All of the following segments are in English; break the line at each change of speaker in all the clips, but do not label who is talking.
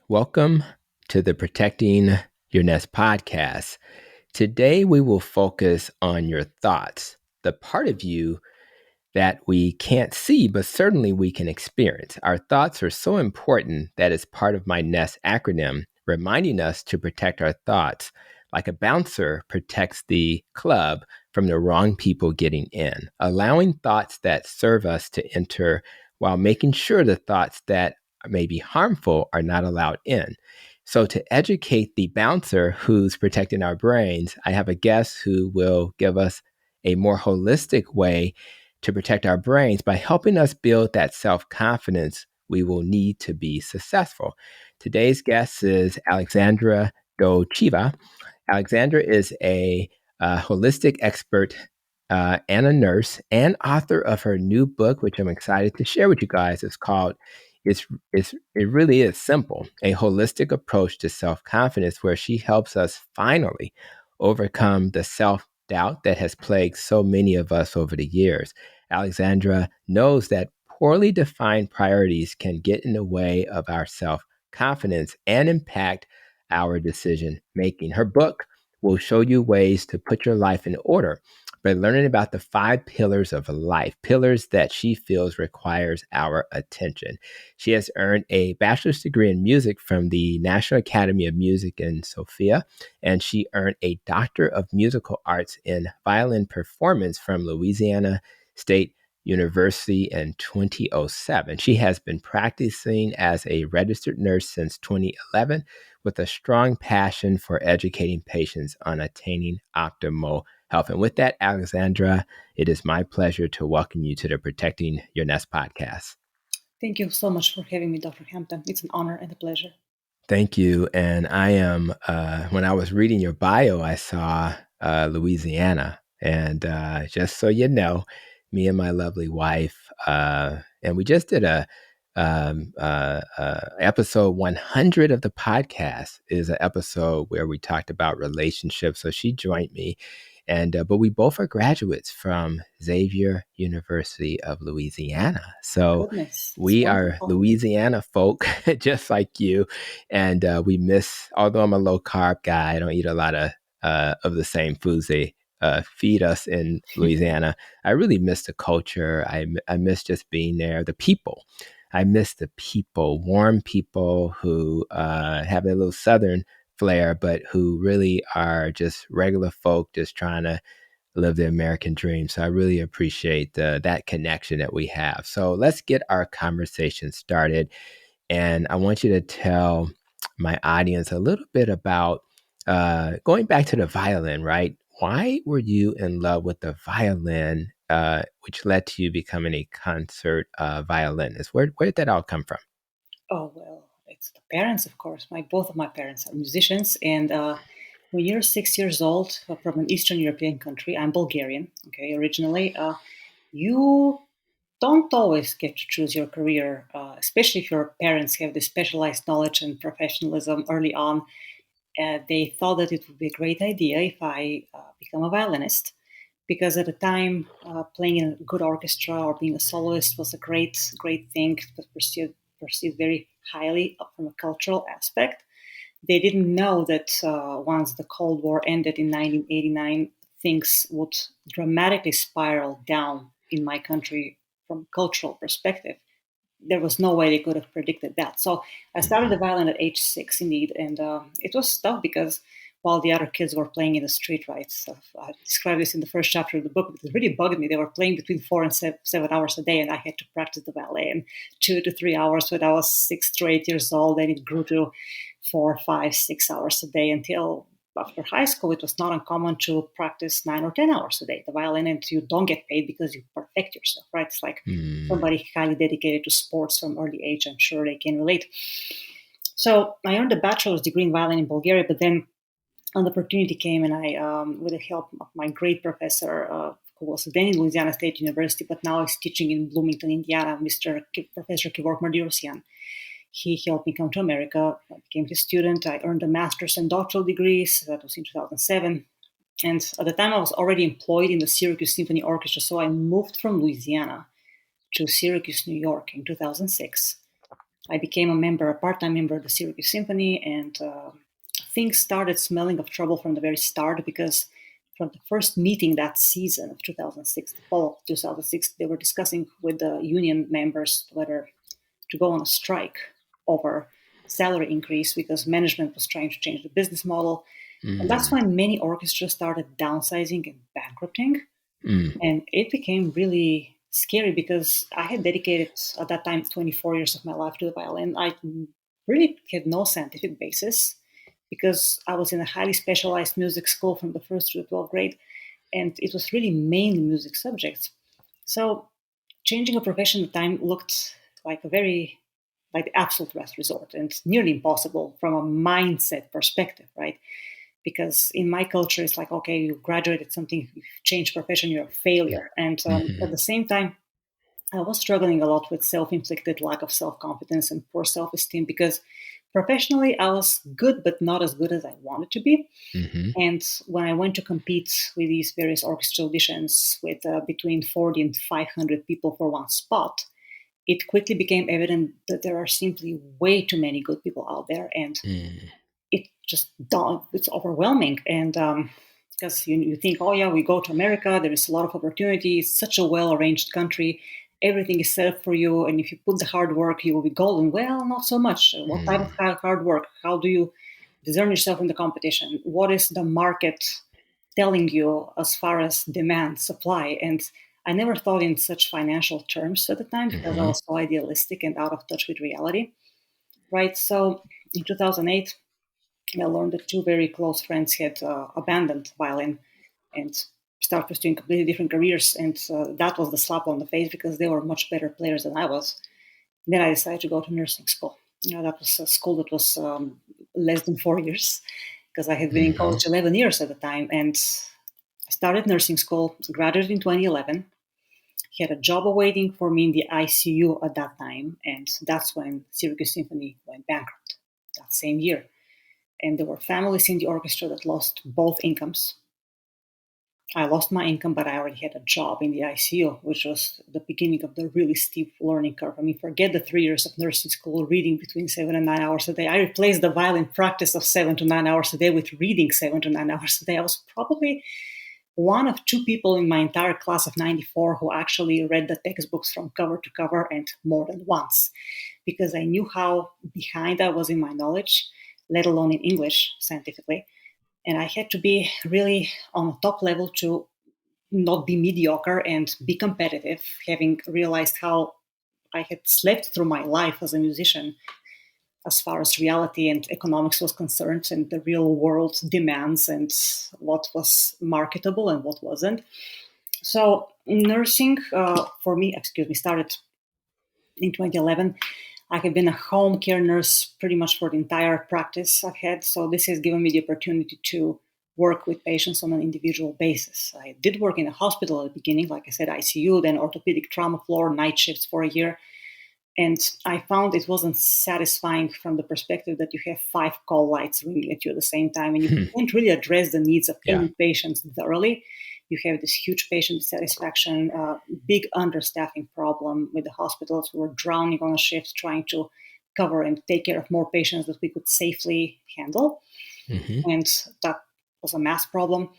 Welcome to the Protecting Your Nest podcast. Today, we will focus on your thoughts, the part of you that we can't see, but certainly we can experience. Our thoughts are so important that it's part of my NEST acronym, reminding us to protect our thoughts like a bouncer protects the club from the wrong people getting in, allowing thoughts that serve us to enter while making sure the thoughts that may be harmful are not allowed in. So, to educate the bouncer who's protecting our brains, I have a guest who will give us a more holistic way to protect our brains by helping us build that self confidence we will need to be successful. Today's guest is Alexandra Dochiva. Alexandra is a holistic expert and a nurse and author of her new book, which I'm excited to share with you guys. It's called it really is simple, a holistic approach to self confidence, where she helps us finally overcome the self doubt that has plagued so many of us over the years. Alexandra knows that poorly defined priorities can get in the way of our self confidence and impact our decision making. Her book will show you ways to put your life in order by learning about the 5 pillars of life, pillars that she feels requires our attention. She has earned a bachelor's degree in music from the National Academy of Music in Sofia, and she earned a doctor of musical arts in violin performance from Louisiana State University in 2007. She has been practicing as a registered nurse since 2011 with a strong passion for educating patients on attaining optimal health. And with that, Alexandra, it is my pleasure to welcome you to the Protecting Your Nest podcast.
Thank you so much for having me, Dr. Hampton. It's an honor and a pleasure.
Thank you. And I am, when I was reading your bio, I saw Louisiana. And just so you know, me and my lovely wife, and we just did a episode 100 of the podcast is an episode where we talked about relationships. So she joined me, and but we both are graduates from Xavier University of Louisiana. So
Goodness, it's
we are
wonderful.
Louisiana folk, just like you. And we miss, although I'm a low carb guy, I don't eat a lot of the same foods they feed us in Louisiana. I really miss the culture. I miss just being there, the people. I miss the people, warm people who have a little Southern flair, but who really are just regular folk just trying to live the American dream. So I really appreciate that connection that we have. So let's get our conversation started. And I want you to tell my audience a little bit about going back to the violin, right? Why were you in love with the violin, which led to you becoming a concert violinist? Where did that all come from?
Oh, well, it's the parents, of course. Both of my parents are musicians. And when you're 6 years old from an Eastern European country, I'm Bulgarian, okay, originally, you don't always get to choose your career, especially if your parents have this specialized knowledge and professionalism early on. They thought that it would be a great idea if I become a violinist, because at the time, playing in a good orchestra or being a soloist was a great thing. It was perceived very highly from a cultural aspect. They didn't know that once the Cold War ended in 1989, things would dramatically spiral down in my country from a cultural perspective. There was no way they could have predicted that. So I started the
Mhm.
violin at age 6, indeed, and it was tough because while the other kids were playing in the street, right? So I described this in the first chapter of the book. It really bugged me. They were playing between 4 and 7 hours a day, and I had to practice the ballet in 2 to 3 hours when I was 6 to 8 years old. Then it grew to 4, 5, 6 hours a day until after high school, it was not uncommon to practice 9 or 10 hours a day the violin, and you don't get paid because you perfect yourself, right? It's like
Mm.
somebody highly dedicated to sports from early age. I'm sure they can relate. So I earned a bachelor's degree in violin in Bulgaria, but then an opportunity came, and I, with the help of my great professor, who was then in Louisiana State University, but now is teaching in Bloomington, Indiana, Professor Kevork Mardirosyan. He helped me come to America. I became his student. I earned a master's and doctoral degrees. That was in 2007. And at the time, I was already employed in the Syracuse Symphony Orchestra. So I moved from Louisiana to Syracuse, New York in 2006. I became a part-time member of the Syracuse Symphony, and things started smelling of trouble from the very start because from the first meeting that season of 2006, the fall of 2006, they were discussing with the union members whether to go on a strike over salary increase because management was trying to change the business model. And that's
Mm,
when many orchestras started downsizing and bankrupting.
mm,
And it became really scary because I had dedicated at that time 24 years of my life to the violin. I really had no scientific basis because I was in a highly specialized music school from the first to the 12th grade, and it was really mainly music subjects. So changing a profession at the time looked like a very like the absolute last resort and nearly impossible from a mindset perspective, right? Because in my culture, it's like, okay, you graduated something, you changed profession, you're a failure. And at
mhm,
the same time, I was struggling a lot with self inflicted lack of self confidence and poor self esteem because professionally I was good, but not as good as I wanted to be.
mhm,
And when I went to compete with these various orchestra auditions with between 40 and 500 people for one spot, it quickly became evident that there are simply way too many good people out there. And
mm,
it just it's overwhelming. And because you think, oh yeah, we go to America, there is a lot of opportunity, it's such a well arranged country, everything is set up for you, and if you put the hard work you will be golden. Well, not so much. What type of
mm,
hard work? How do you discern yourself in the competition? What is the market telling you as far as demand, supply? And I never thought in such financial terms at the time because I
mhm,
was so idealistic and out of touch with reality, right? So in 2008 I learned that two very close friends had abandoned violin and started pursuing completely different careers. And that was the slap on the face because they were much better players than I was. Then I decided to go to nursing school. That was a school that was less than 4 years because I had been in
mhm,
college 11 years at the time. And I started nursing school, graduated in 2011, had a job awaiting for me in the ICU at that time. And that's when Syracuse Symphony went bankrupt that same year. And there were families in the orchestra that lost both incomes. I lost my income, but I already had a job in the ICU, which was the beginning of the really steep learning curve. I mean, forget the 3 years of nursing school, reading between 7 and 9 hours a day. I replaced the violin practice of 7 to 9 hours a day with reading 7 to 9 hours a day. I was probably one of two people in my entire class of 94 who actually read the textbooks from cover to cover and more than once because I knew how behind I was in my knowledge, let alone in English scientifically. And I had to be really on the top level to not be mediocre and be competitive, having realized how I had slept through my life as a musician as far as reality and economics was concerned and the real world demands and what was marketable and what wasn't. So nursing for me, excuse me, started in 2011. I have been a home care nurse pretty much for the entire practice I've had. So this has given me the opportunity to work with patients on an individual basis. I did work in a hospital at the beginning, like I said, ICU, then orthopedic trauma floor, night shifts for a year. And I found it wasn't satisfying from the perspective that you have five call lights ringing at you at the same time and you
mhm.
can't really address the needs of
Yeah.
any patients thoroughly. You have this huge patient dissatisfaction, big understaffing problem with the hospitals who were drowning on a shift trying to cover and take care of more patients that we could safely handle.
Mhm,
And that was a mass problem.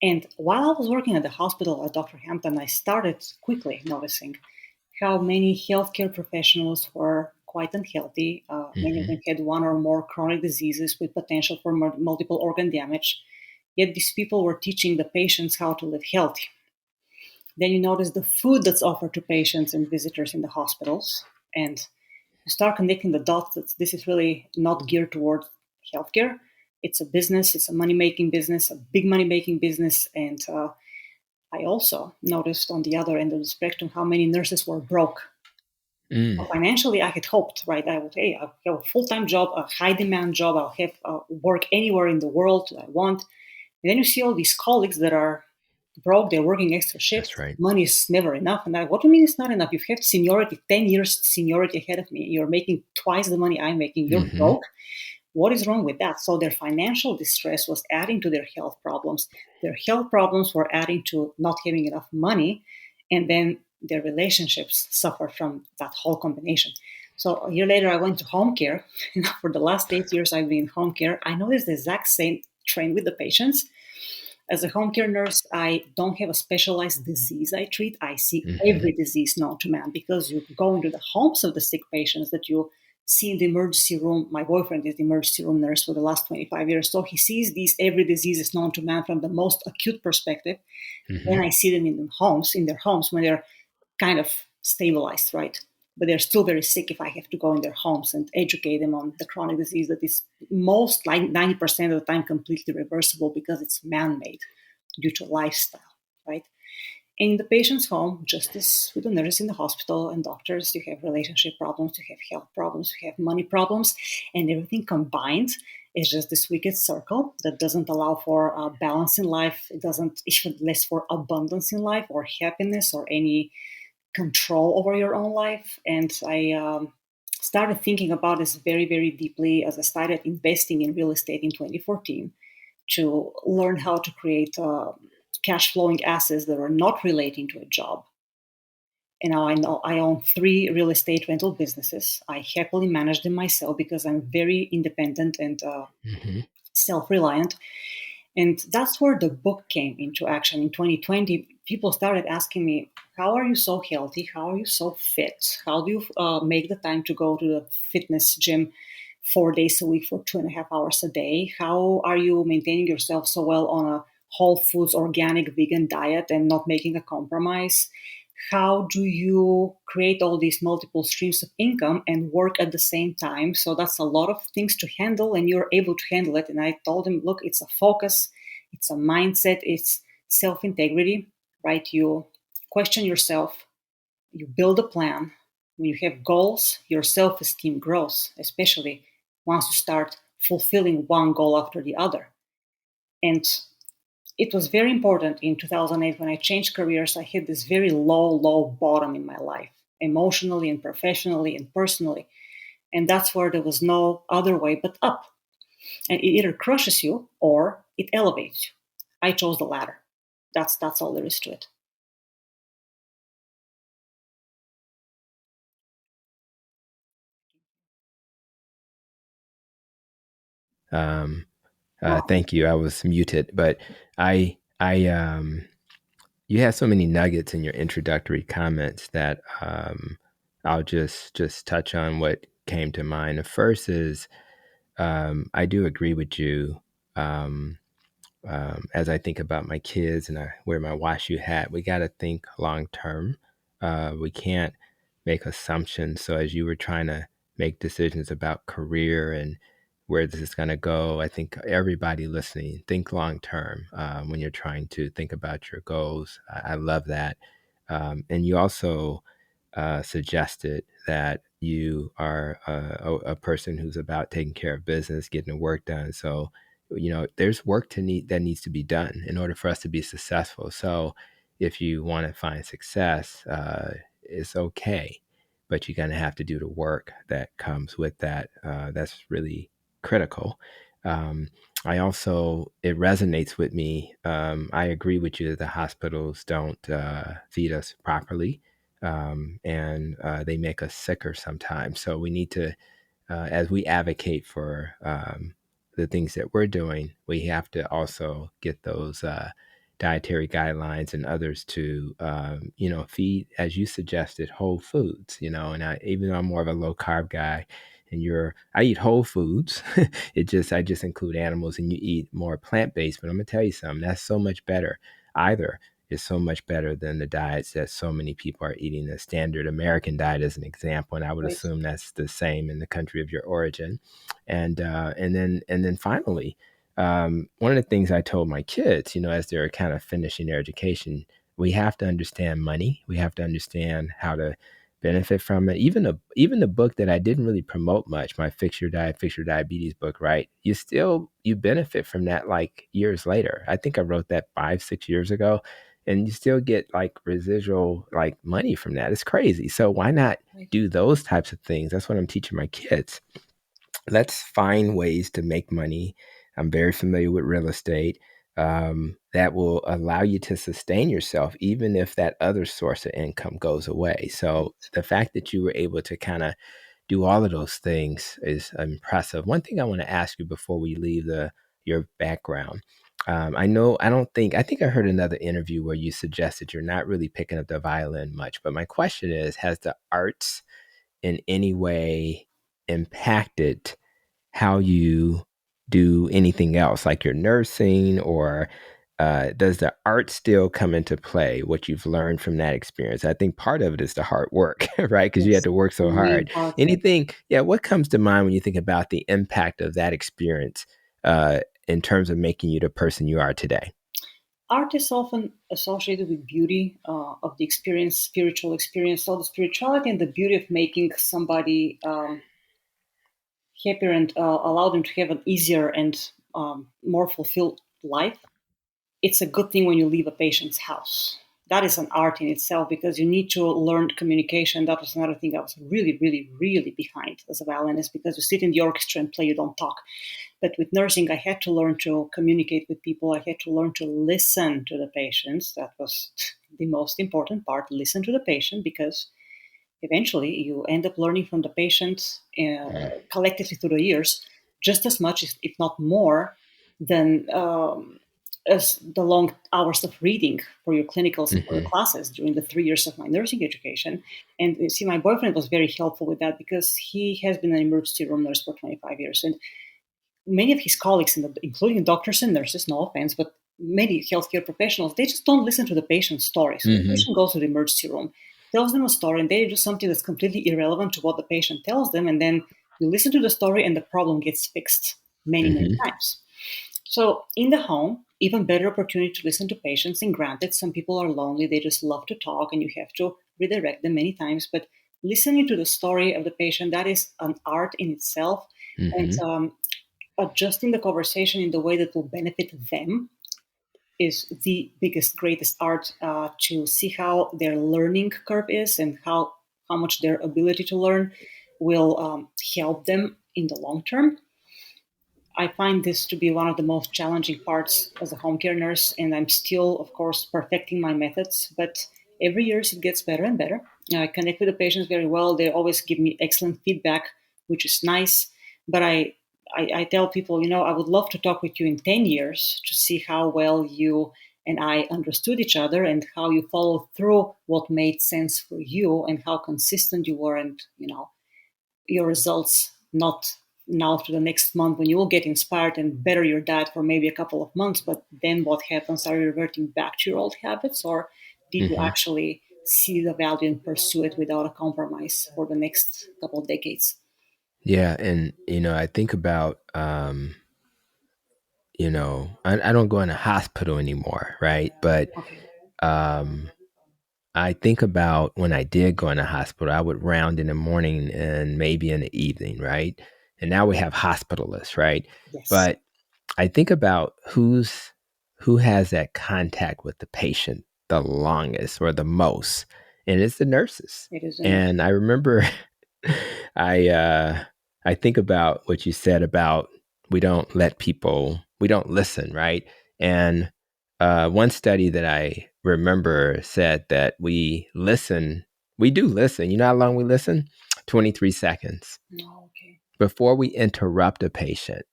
And while I was working at the hospital at Dr. Hampton, I started quickly noticing how many healthcare professionals were quite unhealthy. Many of
mhm,
them had one or more chronic diseases with potential for multiple organ damage. Yet these people were teaching the patients how to live healthy. Then you notice the food that's offered to patients and visitors in the hospitals, and you start connecting the dots that this is really not geared towards healthcare. It's a business, it's a money making business, a big money making business. And I also noticed on the other end of the spectrum how many nurses were broke.
mm,
Well, financially, I had hoped, right? I would, hey, I'll have a full time job, a high demand job. I'll have work anywhere in the world I want. And then you see all these colleagues that are broke, they're working extra
that's
shifts.
right.
Money is never enough. And what do you mean it's not enough? You have seniority, 10 years seniority ahead of me. You're making twice the money I'm making. You're
Mhm,
broke. What is wrong with that? So their financial distress was adding to their health problems. Their health problems were adding to not having enough money. And then their relationships suffer from that whole combination. So a year later, I went to home care. For the last 8 years, I've been in home care. I noticed the exact same trend with the patients. As a home care nurse, I don't have a specialized disease I treat. I see
Hmm.
every disease known to man because you go into the homes of the sick patients that you see in the emergency room. My boyfriend is the emergency room nurse for the last 25 years. So he sees these every disease is known to man from the most acute perspective.
Hmm.
Then I see them in the homes, in their homes when they're kind of stabilized, right? But they're still very sick if I have to go in their homes and educate them on the chronic disease that is most like 90% of the time completely reversible because it's man-made due to lifestyle, right? And in the patient's home, just as with the nurses in the hospital and doctors, you have relationship problems, you have health problems, you have money problems, and everything combined is just this wicked circle that doesn't allow for balance in life. It doesn't even less for abundance in life or happiness or any control over your own life. And I started thinking about this very, very deeply as I started investing in real estate in 2014 to learn how to create cash flowing assets that are not relating to a job. And now I know I own three real estate rental businesses. I happily manage them myself because I'm very independent and
Hmm.
self reliant. And that's where the book came into action. In 2020, people started asking me, how are you so healthy? How are you so fit? How do you make the time to go to the fitness gym 4 days a week for 2.5 hours a day? How are you maintaining yourself so well on a whole foods, organic, vegan diet and not making a compromise? How do you create all these multiple streams of income and work at the same time? So that's a lot of things to handle, and you're able to handle it. And I told him, look, it's a focus, it's a mindset, it's self integrity, right? You question yourself, you build a plan. When you have goals, your self esteem grows, especially once you start fulfilling one goal after the other. And it was very important in 2008 when I changed careers. I hit this very low, low bottom in my life, emotionally and professionally and personally. And that's where there was no other way but up. And it either crushes you or it elevates you. I chose the latter. That's all there is to it.
Um, Thank you. I was muted, but you have so many nuggets in your introductory comments that I'll just touch on what came to mind. The first is I do agree with you. Um, as I think about my kids and I wear my WashU hat, we got to think long term. We can't make assumptions. So as you were trying to make decisions about career and where this is going to go, I think everybody listening, think long term when you're trying to think about your goals. I love that. And you also suggested that you are a person who's about taking care of business, getting the work done. So, there's work that needs to be done in order for us to be successful. So, if you want to find success, it's okay, but you're going to have to do the work that comes with that. That's really critical. Um, I also, it resonates with me. I agree with you that the hospitals don't feed us properly, and they make us sicker sometimes. So we need to, as we advocate for the things that we're doing, we have to also get those dietary guidelines and others to, feed, as you suggested, whole foods. And even though I'm more of a low carb guy, and I eat whole foods. I just include animals, and you eat more plant based. But I'm gonna tell you something. That's so much better. Either is so much better than the diets that so many people are eating. The standard American diet as an example, and I would
Right.
assume that's the same in the country of your origin. And then finally, one of the things I told my kids, as they're kind of finishing their education, we have to understand money. We have to understand how to benefit from it. Even the book that I didn't really promote much, my Fix Your Diabetes book, right? You benefit from that like years later. I think I wrote that 5, 6 years ago, and you still get like residual like money from that. It's crazy. So why not
Right.
do those types of things? That's what I'm teaching my kids. Let's find ways to make money. I'm very familiar with real estate, that will allow you to sustain yourself, even if that other source of income goes away. So
Right.
the fact that you were able to kind of do all of those things is impressive. One thing I want to ask you before we leave your background. I think I heard another interview where you suggested you're not really picking up the violin much. But my question is, has the arts in any way impacted how you do anything else, like your nursing, or does the art still come into play, what you've learned from that experience? I think part of it is the hard work, right? Because you had
Yes,
to work
the
so
main
hard.
part.
Anything, yeah, what comes to mind when you think about the impact of that experience in terms of making you the person you are today?
Art is often associated with beauty of the experience, spiritual experience. So the spirituality and the beauty of making somebody happier and allow them to have an easier and more fulfilled life. It's a good thing when you leave a patient's house. That is an art in itself because you need to learn communication. That was another thing I was really, really, really behind as a violinist because you sit in the orchestra and play, you don't talk. But with nursing, I had to learn to communicate with people. I had to learn to listen to the patients. That was the most important part. Listen to the patient because eventually you end up learning from the patient collectively through the years just as much, if not more, than as the long hours of reading for your clinicals and for your
Mm-hmm.
classes during the 3 years of my nursing education. And you see, my boyfriend was very helpful with that because he has been an emergency room nurse for 25 years. And many of his colleagues, including doctors and nurses, no offense, but many healthcare professionals, they just don't listen to the patient's story. So the
Mm-hmm.
patient goes to the emergency room, tells them a story, and they do something that's completely irrelevant to what the patient tells them. And then you listen to the story, and the problem gets fixed many, many
Mm-hmm.
times. So in the home, even better opportunity to listen to patients. And granted, some people are lonely; they just love to talk, and you have to redirect them many times. But listening to the story of the patient, that is an art in itself. And
Mm-hmm.
adjusting the conversation in the way that will benefit them is the biggest, greatest art to see how their learning curve is and how much their ability to learn will help them in the long term. I find this to be one of the most challenging parts as a home care nurse, and I'm still, of course, perfecting my methods. But every year it gets better and better. I connect with the patients very well. They always give me excellent feedback, which is nice. But I tell people, I would love to talk with you in 10 years to see how well you and I understood each other and how you followed through what made sense for you and how consistent you were and, your results not now to the next month when you will get inspired and better your diet for maybe a couple of months, but then what happens? Are you reverting back to your old habits, or did you
Mm-hmm.
actually see the value and pursue it without a compromise for the next couple of decades?
Yeah, and I think about I don't go in a hospital anymore, right? But
Okay.
um, I think about when I did go in a hospital, I would round in the morning and maybe in the evening, right? And now we have hospitalists, right?
Yes,
But I think about who has that contact with the patient the longest or the most, and it's the nurses.
it is a nurse.
And I remember I I think about what you said about we don't listen, right? And one study that I remember said that we do listen. You know how long we listen? 23 seconds
No, okay,
before we interrupt a patient.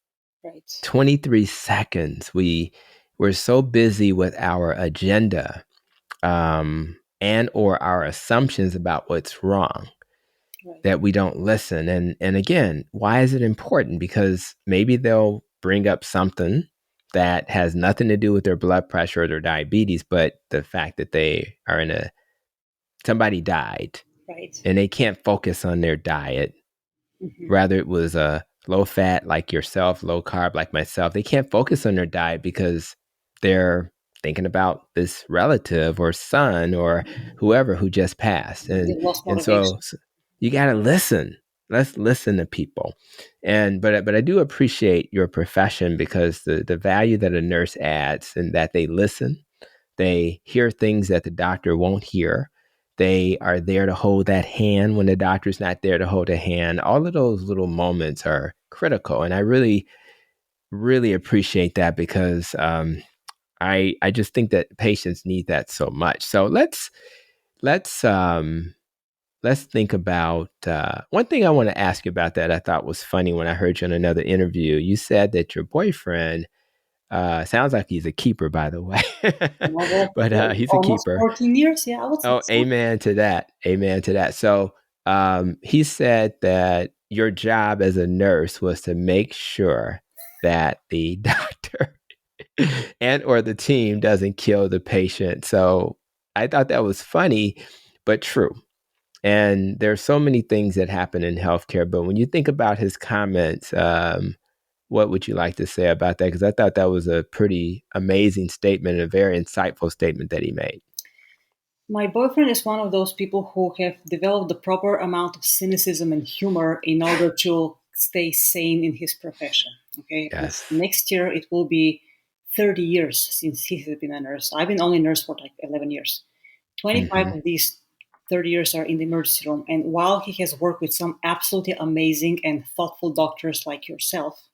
right,
23 seconds. We're so busy with our agenda and or our assumptions about what's wrong
right.
that we don't listen. And again, why is it important? Because maybe they'll bring up something that has nothing to do with their blood pressure or their diabetes, but the fact that they are somebody died
Right.
and they can't focus on their diet.
Hmm.
Rather, it was a low fat like yourself, low carb like myself. They can't focus on their diet because they're thinking about this relative or son or whoever who just passed.
They
And
lost
and so,
motivation.
you got to listen. Let's listen to people. And but I do appreciate your profession because the value that a nurse adds and that they listen, they hear things that the doctor won't hear. They are there to hold that hand when the doctor's not there to hold a hand. All of those little moments are critical. And I really, really appreciate that because I just think that patients need that so much. So let's let's think about one thing I want to ask you about that I thought was funny when I heard you in another interview. You said that your boyfriend sounds like he's a keeper, by the way,
Well,
but he's a
almost
keeper.
14 years. Yeah, I would say
Oh,
so.
amen to that. Amen to that. So he said that your job as a nurse was to make sure that the doctor and or the team doesn't kill the patient. So I thought that was funny, but true. And there's so many things that happen in healthcare. But when you think about his comments, what would you like to say about that? Because I thought that was a pretty amazing statement and a very insightful statement that he made.
My boyfriend is one of those people who have developed the proper amount of cynicism and humor in order to stay sane in his profession. Okay, as
Yes.
next year it will be 30 years since he has been a nurse. I've been only a nurse for like 11 years. 25
Mm-hmm.
of these 30 years are in the emergency room. And while he has worked with some absolutely amazing and thoughtful doctors like yourself,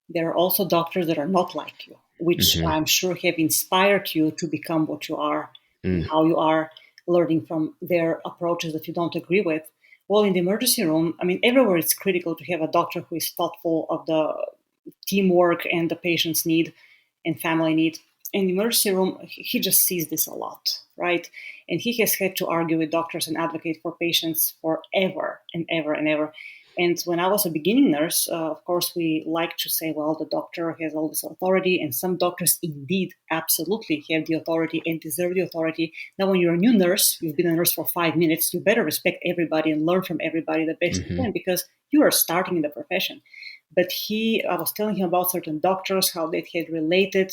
there are also doctors that are not like you, which
Mm-hmm.
I'm sure have inspired you to become what you are and
Mm.
how you are, learning from their approaches that you don't agree with. Well, in the emergency room, I mean, everywhere it's critical to have a doctor who is thoughtful of the teamwork and the patient's need and family need. In the emergency room, he just sees this a lot, right? And he has had to argue with doctors and advocate for patients forever and ever and ever. And when I was a beginning nurse, of course, we like to say, well, the doctor has all this authority, and some doctors indeed absolutely have the authority and deserve the authority. Now, when you're a new nurse, you've been a nurse for 5 minutes, you better respect everybody and learn from everybody the best you
Mm-hmm.
can because you are starting in the profession. But I was telling him about certain doctors, how they had related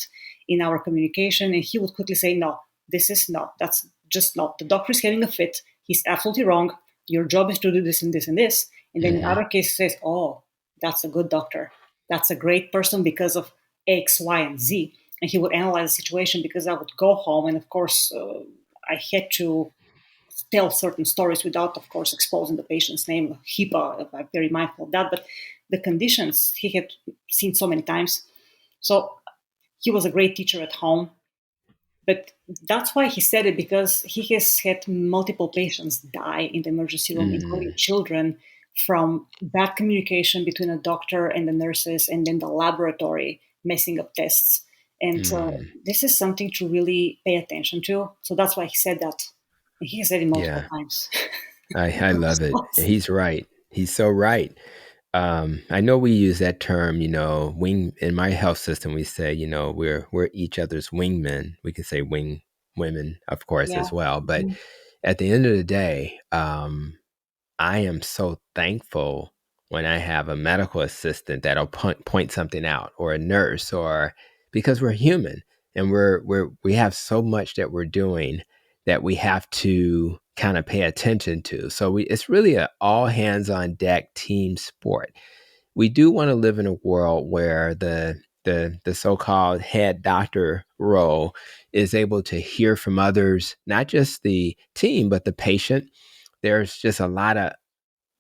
in our communication, and he would quickly say, no, this is not, that's just not. The doctor is having a fit. He's absolutely wrong. Your job is to do this and this and this. And then in
Mm-hmm.
other cases says, oh, that's a good doctor. That's a great person because of X, Y, and Z. And he would analyze the situation because I would go home. And of course, I had to tell certain stories without, of course, exposing the patient's name. HIPAA, I'm very mindful of that. But the conditions he had seen so many times. So he was a great teacher at home. But that's why he said it, because he has had multiple patients die in the emergency room, including
Mm.
children, from bad communication between a doctor and the nurses, and then the laboratory messing up tests. And
Mm.
this is something to really pay attention to. So that's why he said that. And he has said it multiple
Yeah,
times.
I love it. He's right. He's so right. I know we use that term, wing in my health system. We say, we're each other's wingmen. We can say wing women, of course,
Yeah.
as well. But
Mhm.
at the end of the day, I am so thankful when I have a medical assistant that'll point something out, or a nurse, or because we're human and we have so much that we're doing that we have to kind of pay attention to. So it's really a all hands on deck team sport. We do want to live in a world where the so-called head doctor role is able to hear from others, not just the team but the patient. There's just a lot of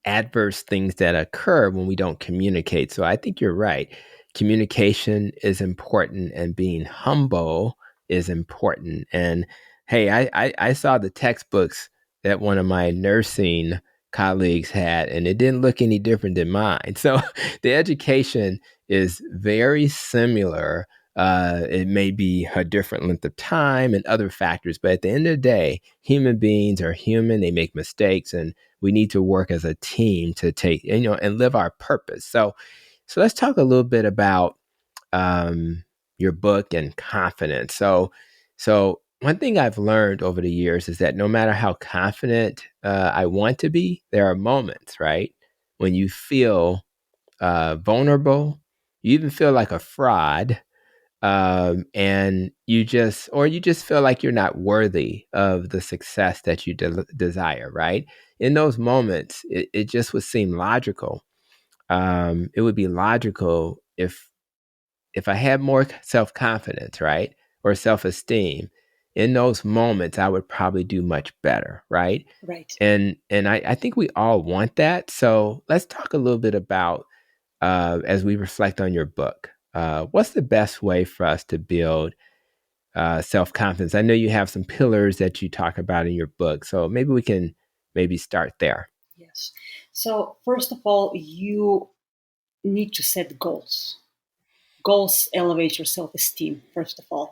adverse things that occur when we don't communicate. So I think you're right. Communication is important, and being humble is important. And hey, I saw the textbooks that one of my nursing colleagues had, and it didn't look any different than mine. So the education is very similar. It may be a different length of time and other factors, but at the end of the day, human beings are human. They make mistakes, and we need to work as a team to take and live our purpose. So let's talk a little bit about your book and confidence. So one thing I've learned over the years is that no matter how confident I want to be, there are moments, right, when you feel vulnerable, you even feel like a fraud, and you just feel like you're not worthy of the success that you desire, right? In those moments, it just would seem logical. It would be logical if I had more self confidence, right, or self esteem. In those moments, I would probably do much better, right?
Right.
And I think we all want that. So let's talk a little bit about as we reflect on your book. What's the best way for us to build self confidence? I know you have some pillars that you talk about in your book, so maybe we can maybe start there.
Yes. So, first of all, you need to set goals. Goals elevate your self esteem, first of all.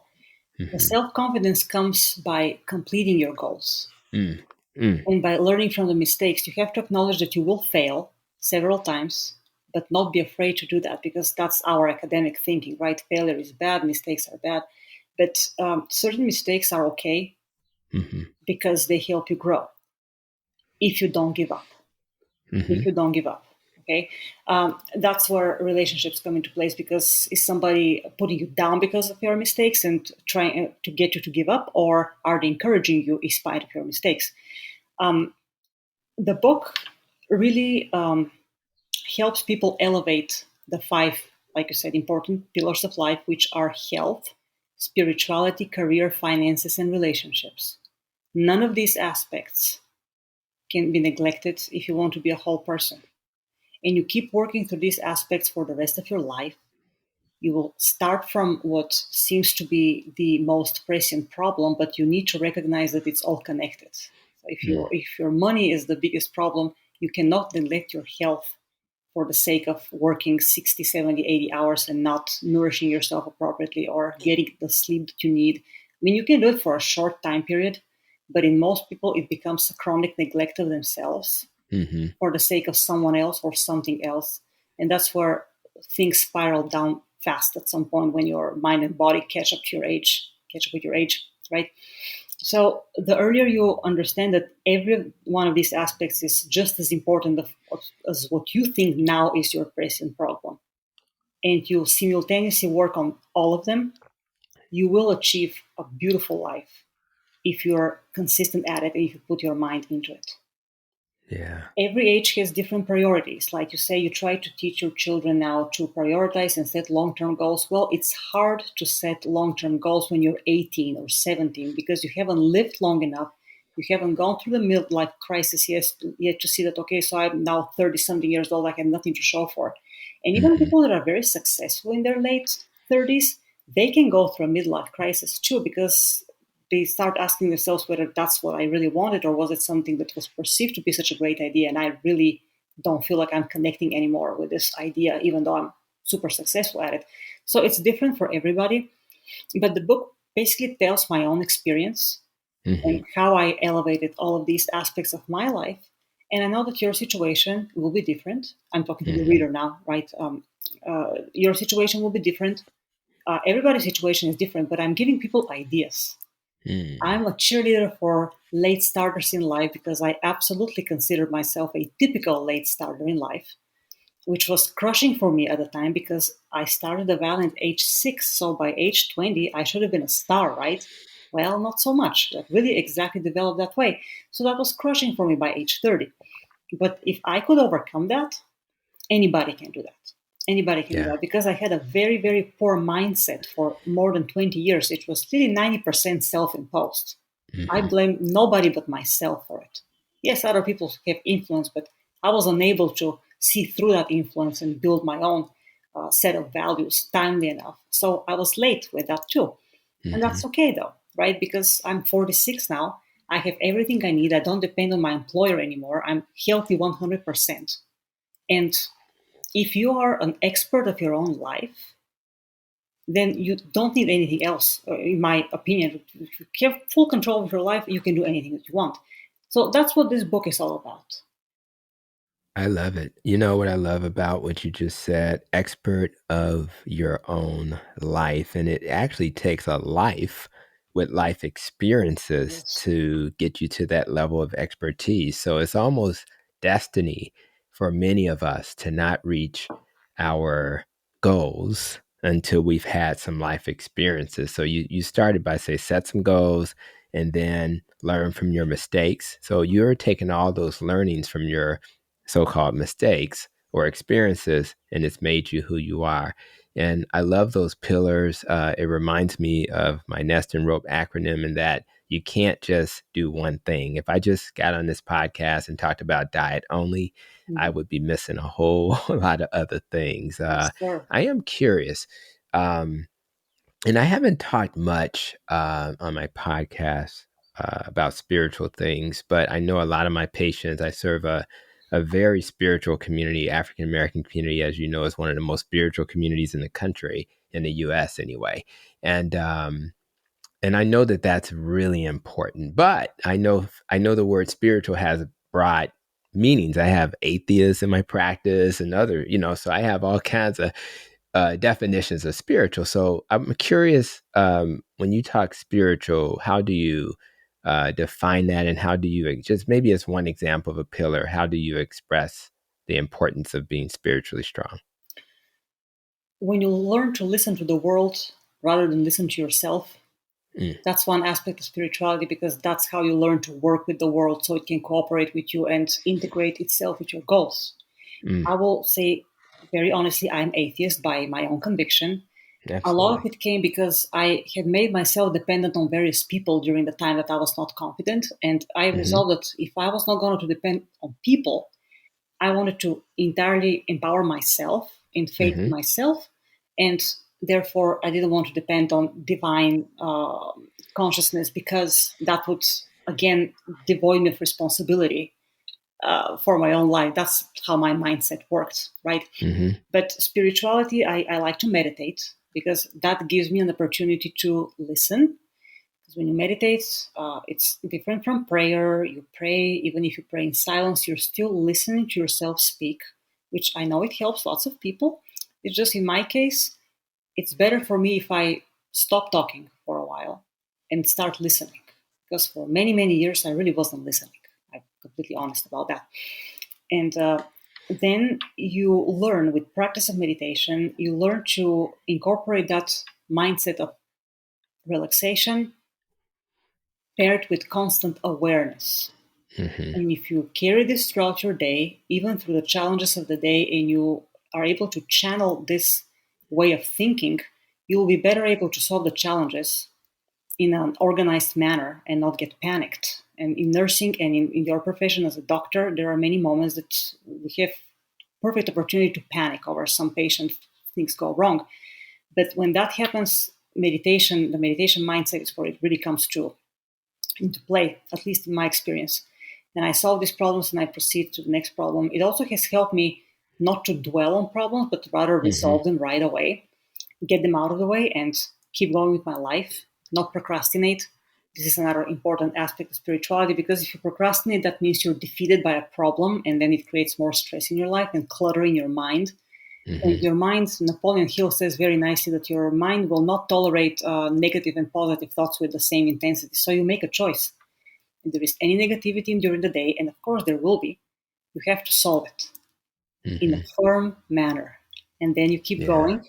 The
Mm-hmm.
self confidence comes by completing your goals
Mm. Mm.
and by learning from the mistakes. You have to acknowledge that you will fail several times, but not be afraid to do that, because that's our academic thinking, right? Failure is bad, mistakes are bad. But certain mistakes are okay
Mm-hmm.
because they help you grow if you don't give up.
Mm-hmm.
If you don't give up. Okay, that's where relationships come into place, because is somebody putting you down because of your mistakes and trying to get you to give up, or are they encouraging you in spite of your mistakes? Um, the book really helps people elevate the five, like you said, important pillars of life, which are health, spirituality, career, finances, and relationships. None of these aspects can be neglected if you want to be a whole person, and you keep working through these aspects for the rest of your life, you will start from what seems to be the most pressing problem, but you need to recognize that it's all connected. So
Mm.
if your money is the biggest problem, you cannot neglect your health for the sake of working 60, 70, 80 hours and not nourishing yourself appropriately or getting the sleep that you need. I mean, you can do it for a short time period, but in most people, it becomes a chronic neglect of themselves
Mm-hmm.
for the sake of someone else or something else. And that's where things spiral down fast at some point when your mind and body catch up with your age, right? So the earlier you understand that every one of these aspects is just as important as what you think now is your present problem, and you simultaneously work on all of them, you will achieve a beautiful life if you're consistent at it and if you put your mind into it.
Yeah.
Every age has different priorities. Like you say, you try to teach your children now to prioritize and set long term goals. Well, it's hard to set long term goals when you're 18 or 17 because you haven't lived long enough. You haven't gone through the midlife crisis yet to see that, okay, so I'm now 30 something years old, I have nothing to show for it. And even
Mm-hmm.
people that are very successful in their late 30s, they can go through a midlife crisis too, because they start asking themselves whether that's what I really wanted, or was it something that was perceived to be such a great idea and I really don't feel like I'm connecting anymore with this idea, even though I'm super successful at it. So it's different for everybody. But the book basically tells my own experience
Mm-hmm.
and how I elevated all of these aspects of my life. And I know that your situation will be different. I'm talking to the
Mm-hmm.
reader now, right? Your situation will be different. Everybody's situation is different, but I'm giving people ideas.
Mm.
I'm a cheerleader for late starters in life because I absolutely consider myself a typical late starter in life, which was crushing for me at the time because I started the Valley at age 6. So by age 20, I should have been a star, right? Well, not so much. That really exactly developed that way. So that was crushing for me by age 30. But if I could overcome that, anybody can do that. Anybody can do
Yeah.
that because I had a very, very poor mindset for more than 20 years. It was really 90% self imposed. I
Mm-hmm.
blame nobody but myself for it. Yes, other people have influence, but I was unable to see through that influence and build my own set of values timely enough. So I was late with that too. And
Mm-hmm.
that's okay though, right? Because I'm 46 now. I have everything I need. I don't depend on my employer anymore. I'm healthy 100%. And if you are an expert of your own life, then you don't need anything else, in my opinion. If you have full control of your life, you can do anything that you want. So that's what this book is all about.
I love it. You know what I love about what you just said? Expert of your own life. And it actually takes a life with life experiences
Yes.
to get you to that level of expertise. So it's almost destiny for many of us to not reach our goals until we've had some life experiences. So you started by say set some goals and then learn from your mistakes. So you're taking all those learnings from your so-called mistakes or experiences, and it's made you who you are. And I love those pillars. It reminds me of my Nest and Rope acronym, in that you can't just do one thing. If I just got on this podcast and talked about diet only, I
Mhm.
would be missing a whole lot of other things.
Yes, sir.
I am curious, and I haven't talked much on my podcast about spiritual things, but I know a lot of my patients. I serve a very spiritual community. African American community, as you know, is one of the most spiritual communities in the country, in the U.S. anyway, and and I know that that's really important. But I know the word spiritual has broad meanings. I have atheists in my practice and other, so I have all kinds of definitions of spiritual. So I'm curious, when you talk spiritual, how do you define that, and how do you, just maybe as one example of a pillar, how do you express the importance of being spiritually strong?
When you learn to listen to the world rather than listen to yourself,
Mm,
that's one aspect of spirituality, because that's how you learn to work with the world so it can cooperate with you and integrate itself with your goals.
mm,
I will say very honestly, I'm atheist by my own conviction. A lot of
absolutely.
it came because I had made myself dependent on various people during the time that I was not confident. And I
Hmm.
resolved that if I was not going to depend on people, I wanted to entirely empower myself in faith in
Hmm.
myself. And therefore, I didn't want to depend on divine consciousness, because that would, again, devoid me of responsibility for my own life. That's how my mindset worked, right?
Hmm.
But spirituality, I like to meditate, because that gives me an opportunity to listen. Because when you meditate, it's different from prayer. You pray, even if you pray in silence, you're still listening to yourself speak, which I know it helps lots of people. It's just in my case, it's better for me if I stop talking for a while and start listening. Because for many, many years, I really wasn't listening. I'm completely honest about that. And then you learn with practice of meditation, you learn to incorporate that mindset of relaxation paired with constant awareness.
Hmm.
And if you carry this throughout your day, even through the challenges of the day, and you are able to channel this way of thinking, you will be better able to solve the challenges in an organized manner and not get panicked. And in nursing and in your profession as a doctor, there are many moments that we have perfect opportunity to panic over some patient, things go wrong. But when that happens, meditation, the meditation mindset is where it really comes into play, at least in my experience. And I solve these problems and I proceed to the next problem. It also has helped me not to dwell on problems, but rather
Hmm.
resolve them right away, get them out of the way, and keep going with my life, not procrastinate. This is another important aspect of spirituality, because if you procrastinate, that means you're defeated by a problem, and then it creates more stress in your life and clutter in your mind. And
Hmm.
your mind, Napoleon Hill says very nicely that your mind will not tolerate negative and positive thoughts with the same intensity. So you make a choice. If there is any negativity during the day, and of course there will be, you have to solve it in a
Hmm.
firm manner. And then you keep
Yeah.
going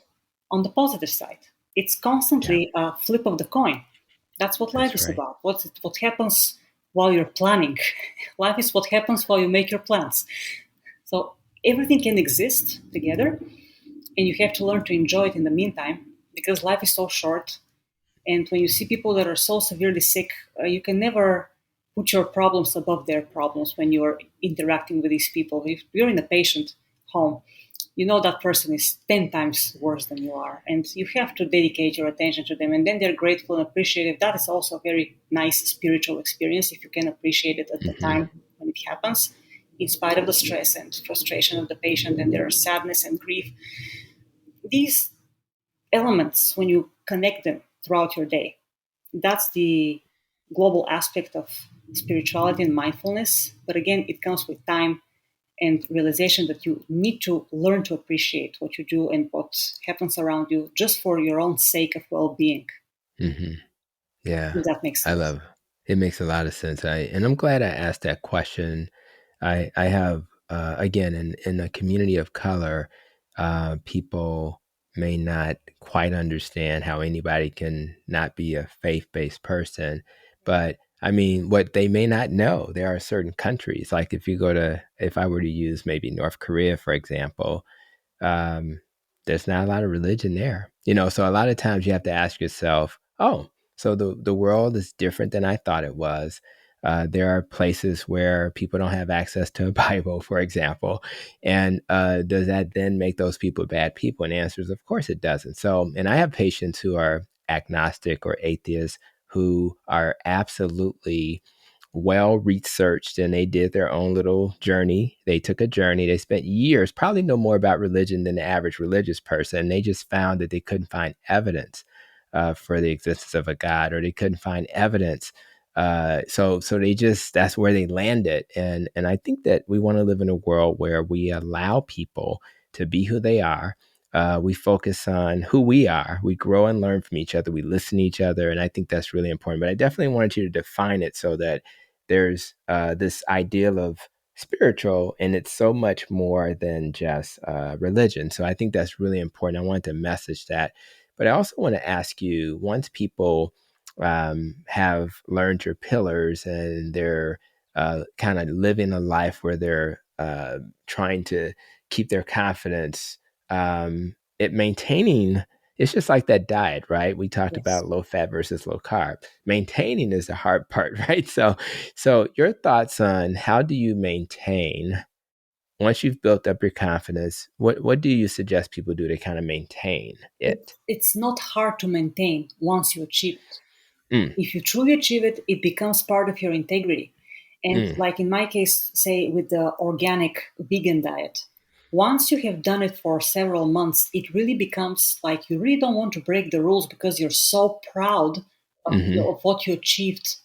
on the positive side. It's
Yeah.
constantly a flip of the coin. That's what life
That's
is
right.
about. What happens while you're planning? Life is what happens while you make your plans. So everything can exist together, and you have to learn to enjoy it in the meantime, because life is so short. And when you see people that are so severely sick, you can never put your problems above their problems when you're interacting with these people. If you're in a patient home, you know that person is 10 times worse than you are, and you have to dedicate your attention to them, and then they're grateful and appreciative. That is also a very nice spiritual experience if you can appreciate it at the
Hmm.
time when it happens, in spite of the stress and frustration of the patient and their sadness and grief. These elements, when you connect them throughout your day, that's the global aspect of spirituality and mindfulness. But again, it comes with time and realization that you need to learn to appreciate what you do and what happens around you, just for your own sake of well-being.
Hmm. Yeah.
If that makes
I
sense.
love it. Makes a lot of sense. And I'm glad I asked that question. I have, again, in a community of color, people may not quite understand how anybody can not be a faith-based person. But I mean, what they may not know, there are certain countries, like if I were to use maybe North Korea, for example, um, there's not a lot of religion there. So a lot of times you have to ask yourself, oh, so the world is different than I thought it was. There are places where people don't have access to a Bible, for example. And does that then make those people bad people? And the answer is, of course, it doesn't. So, and I have patients who are agnostic or atheists who are absolutely well researched, and they did their own little journey. They took a journey. They spent years, probably know more about religion than the average religious person. They just found that they couldn't find evidence for the existence of a God, or they couldn't find evidence. So they just, that's where they landed. And I think that we want to live in a world where we allow people to be who they are. We focus on who we are. We grow and learn from each other. We listen to each other. And I think that's really important. But I definitely wanted you to define it so that there's this ideal of spiritual, and it's so much more than just religion. So I think that's really important. I wanted to message that. But I also want to ask you, once people have learned your pillars and they're kind of living a life where they're trying to keep their confidence, it maintaining, it's just like that diet, right? We talked
Yes.
about low fat versus low carb. Maintaining is the hard part, right? So your thoughts on how do you maintain once you've built up your confidence? What do you suggest people do to kind of maintain it?
It's not hard to maintain once you achieve it.
Mm,
If you truly achieve it, it becomes part of your integrity. And
mm,
like in my case, say with the organic vegan diet, once you have done it for several months, it really becomes like you really don't want to break the rules because you're so proud
mm-hmm,
of what you achieved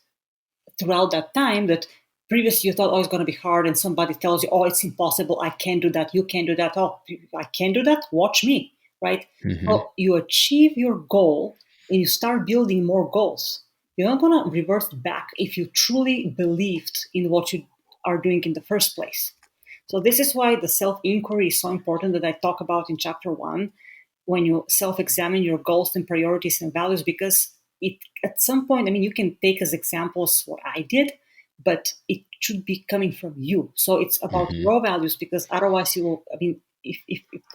throughout that time that previously you thought, oh, it's going to be hard, and somebody tells you, oh, it's impossible, I can't do that, you can't do that, oh, I can't do that, watch me, right?
mm-hmm,
So you achieve your goal and you start building more goals. You're not going to reverse back if you truly believed in what you are doing in the first place. So this is why the self-inquiry is so important that I talk about in chapter 1, when you self-examine your goals and priorities and values, because it at some point, I mean, you can take as examples what I did, but it should be coming from you. So it's about
mm-hmm,
your values, because otherwise you will, I mean, if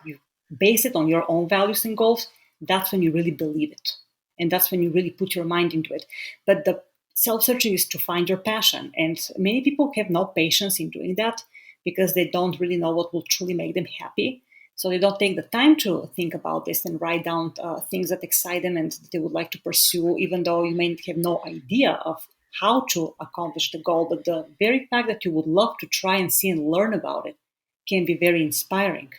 you base it on your own values and goals, that's when you really believe it, and that's when you really put your mind into it. But the self-searching is to find your passion, and many people have no patience in doing that because they don't really know what will truly make them happy. So they don't take the time to think about this and write down things that excite them and that they would like to pursue, even though you may have no idea of how to accomplish the goal. But the very fact that you would love to try and see and learn about it can be very inspiring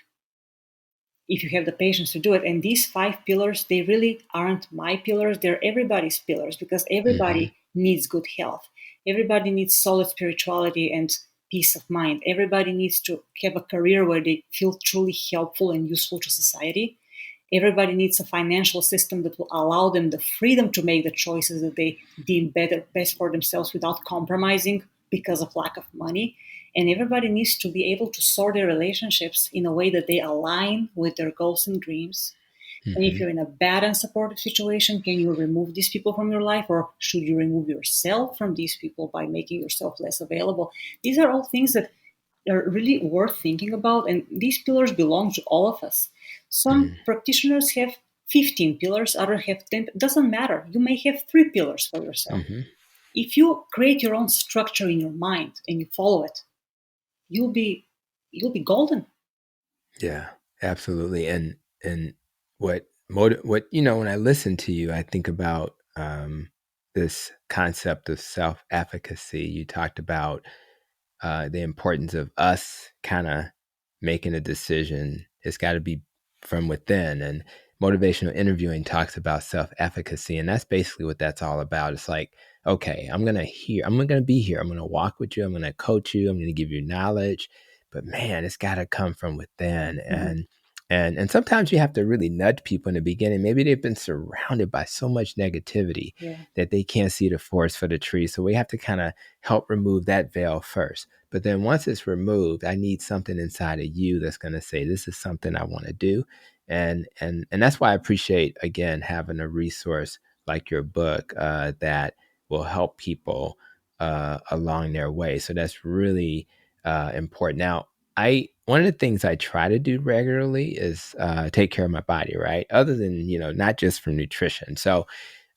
if you have the patience to do it. And these 5 pillars, they really aren't my pillars, they're everybody's pillars, because
mm-hmm,
everybody needs good health. Everybody needs solid spirituality and peace of mind. Everybody needs to have a career where they feel truly helpful and useful to society. Everybody needs a financial system that will allow them the freedom to make the choices that they deem better, best for themselves without compromising because of lack of money. And everybody needs to be able to sort their relationships in a way that they align with their goals and dreams. And if
mm-hmm,
you're in a bad and supportive situation, can you remove these people from your life, or should you remove yourself from these people by making yourself less available? These are all things that are really worth thinking about, and these pillars belong to all of us. Some practitioners have 15 pillars, others have 10. It doesn't matter. You may have 3 pillars for yourself.
mm-hmm.
If you create your own structure in your mind and you follow it, you'll be you'll be golden.
Yeah, absolutely. And what when I listen to you, I think about this concept of self-efficacy. You talked about the importance of us kind of making a decision. It's got to be from within. And motivational interviewing talks about self-efficacy, and that's basically what that's all about. It's like, okay, I'm gonna be here, I'm gonna walk with you, I'm gonna coach you, I'm gonna give you knowledge, but man, it's got to come from within.
Mhm.
And sometimes you have to really nudge people in the beginning. Maybe they've been surrounded by so much negativity
Yeah.
that they can't see the forest for the trees, so we have to kind of help remove that veil first. But then once it's removed, I need something inside of you that's going to say, this is something I want to do. And that's why I appreciate, again, having a resource like your book that will help people along their way. So that's really important. Now, I one of the things I try to do regularly is take care of my body, right? Other than, not just for nutrition. So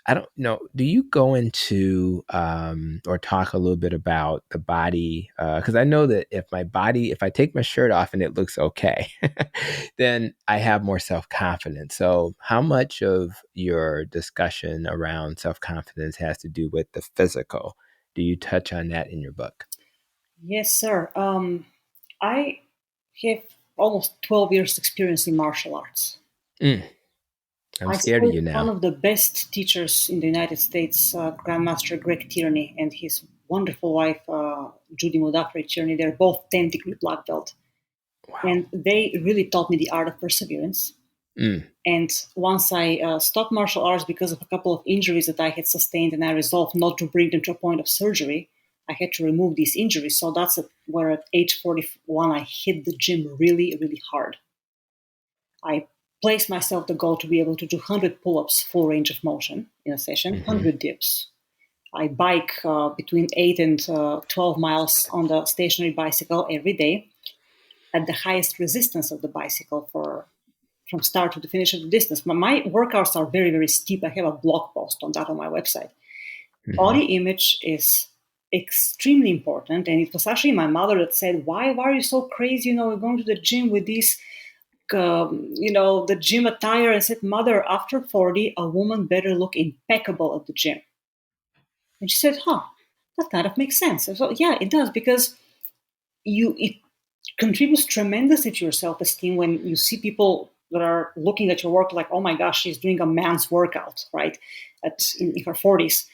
I don't know. Do you go into or talk a little bit about the body? Because I know that if I take my shirt off and it looks okay, then I have more self confidence. So, how much of your discussion around self confidence has to do with the physical? Do you touch on that in your book?
Yes, sir. I have almost 12 years experience in martial arts.
Mm, I'm
I
scared of
studied
you
one
now.
of the best teachers in the United States, Grandmaster Greg Tierney, and his wonderful wife, Judy Mudafre Tierney. They're both 10-degree black belt.
Wow.
And they really taught me the art of perseverance.
Mm,
And once I stopped martial arts because of a couple of injuries that I had sustained, and I resolved not to bring them to a point of surgery, I had to remove these injuries. So that's where at age 41, I hit the gym really, really hard. I placed myself the goal to be able to do 100 pull ups, full range of motion in a session,
hmm
100 dips. I bike between 8 and 12 miles on the stationary bicycle every day at the highest resistance of the bicycle for from start to the finish of the distance. My workouts are very, very steep. I have a blog post on that on my website.
hmm
Body image is extremely important. And it was actually my mother that said, why are you so crazy? We're going to the gym with these, the gym attire. And said, Mother, after 40, a woman better look impeccable at the gym. And she said, huh, that kind of makes sense. So, yeah, it does because it contributes tremendously to your self-esteem when you see people that are looking at your work like, oh my gosh, she's doing a man's workout, right? In her 40s.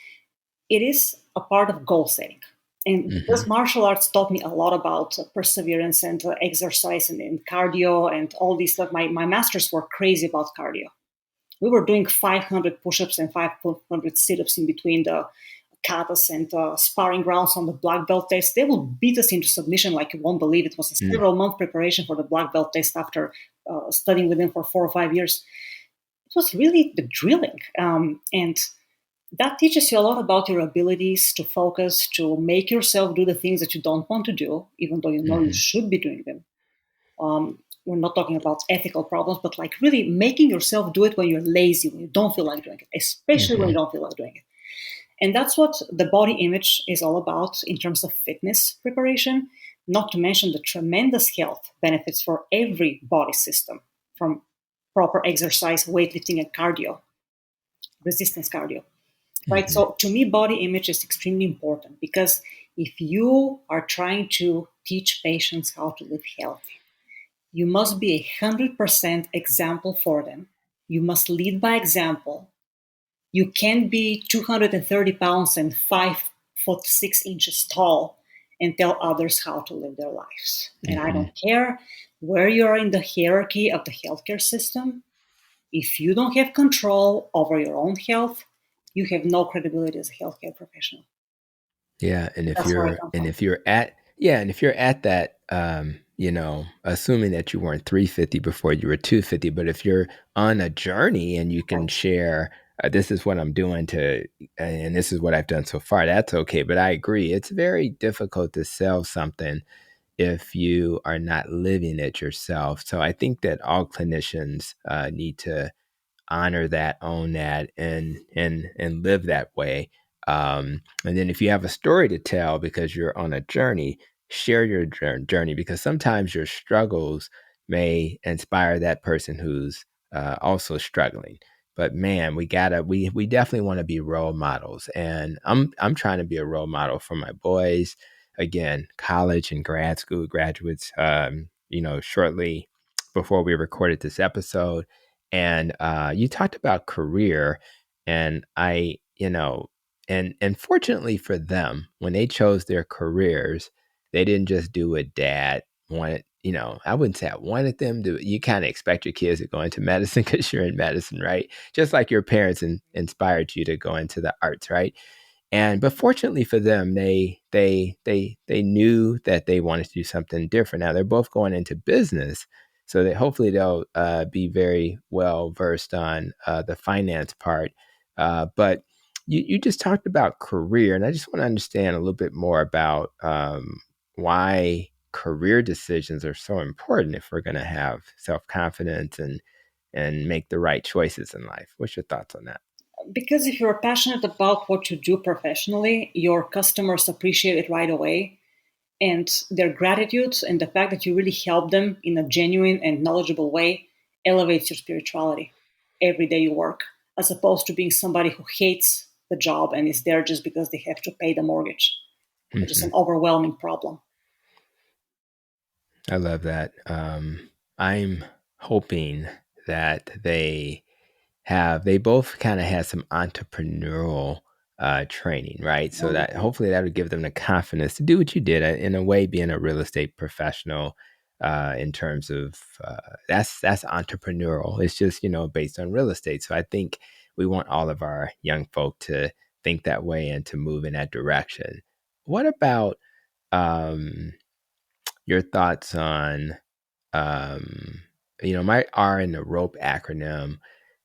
It is a part of goal setting. And because
hmm
martial arts taught me a lot about perseverance and exercise and cardio and all these stuff, my masters were crazy about cardio. We were doing 500 push-ups and 500 sit-ups in between the katas and sparring rounds on the black belt test. They will beat us into submission like you won't believe. It was a
mm
several month preparation for the black belt test after studying with them for 4 or 5 years. It was really the drilling. And that teaches you a lot about your abilities to focus, to make yourself do the things that you don't want to do, even though you know you
hmm
should be doing them. We're not talking about ethical problems, but like really making yourself do it when you're lazy, when you don't feel like doing it, especially when you
hmm
don't feel like doing it. And that's what the body image is all about in terms of fitness preparation, not to mention the tremendous health benefits for every body system from proper exercise, weightlifting, and cardio, resistance cardio, right?
hmm
So to me, body image is extremely important because if you are trying to teach patients how to live healthy, you must be 100% example for them. You must lead by example. You can't be 230 pounds and 5 foot 6 inches tall and tell others how to live their lives. And I
hmm
don't care where you are in the hierarchy of the healthcare system. If you don't have control over your own health, you have no credibility as a healthcare professional.
Yeah,
That's where I come from.
and if you're at that, assuming that you weren't 350 before you were 250, but if you're on a journey and you can
Right.
share, this is what I'm doing and this is what I've done so far, that's okay. But I agree, it's very difficult to sell something if you are not living it yourself. So I think that all clinicians need to honor that, own that, and live that way. And then if you have a story to tell because you're on a journey, share your journey because sometimes your struggles may inspire that person who's also struggling. But man, we definitely want to be role models, and I'm trying to be a role model for my boys. Again, college and grad school graduates. Shortly before we recorded this episode, and you talked about career, and and fortunately for them, when they chose their careers, they didn't just do what dad wanted. I wouldn't say I wanted them to. You kind of expect your kids to go into medicine because you're in medicine, right? Just like your parents inspired you to go into the arts, right? And but fortunately for them, they knew that they wanted to do something different. Now they're both going into business, so that hopefully they'll be very well versed on the finance part. But you just talked about career, and I just want to understand a little bit more about why career decisions are so important if we're going to have self confidence and make the right choices in life. What's your thoughts on that?
Because if you're passionate about what you do professionally, your customers appreciate it right away. And their gratitude and the fact that you really help them in a genuine and knowledgeable way elevates your spirituality every day you work, as opposed to being somebody who hates the job and is there just because they have to pay the mortgage, which is
Hmm.
an overwhelming problem.
I love that. I'm hoping that they both kind of have some entrepreneurial training, right? So that
Wonderful.
hopefully that would give them the confidence to do what you did, in a way, being a real estate professional. In terms of that's entrepreneurial. It's just based on real estate. So I think we want all of our young folk to think that way and to move in that direction. What about um, your thoughts on um, my R in the ROPE acronym,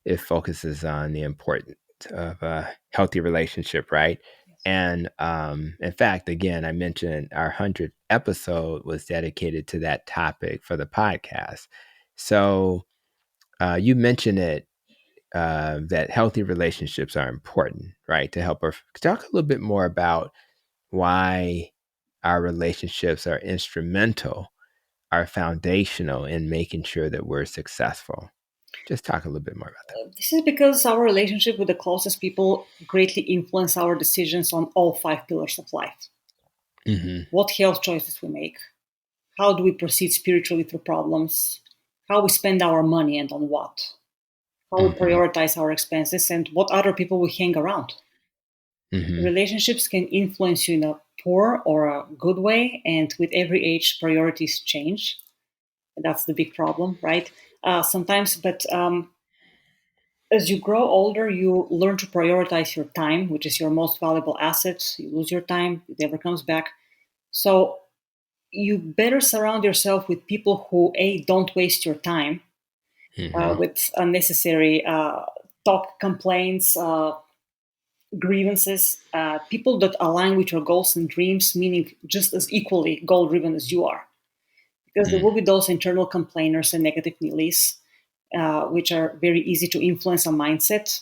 it focuses on the importance of a healthy relationship, right?
Yes.
And in fact, again, I mentioned our 100th episode was dedicated to that topic for the podcast. So you mentioned it, that healthy relationships are important, right? To help her talk a little bit more about why our relationships are instrumental, are foundational in making sure that we're successful. Just talk a little bit more about that.
This is because our relationship with the closest people greatly influence our decisions on all five pillars of life.
Hmm.
What health choices we make, how do we proceed spiritually through problems, how we spend our money and on what, how we
Hmm.
prioritize our expenses, and what other people we hang around.
Hmm.
Relationships can influence you in a poor or a good way, and with every age, priorities change. That's the big problem, right? Sometimes, but as you grow older, you learn to prioritize your time, which is your most valuable asset. You lose your time, it never comes back. So you better surround yourself with people who, A, don't waste your time
Hmm.
with unnecessary talk, complaints, grievances, people that align with your goals and dreams, meaning just as equally goal driven as you are. Because there will be those internal complainers and negative Nellies, which are very easy to influence a mindset.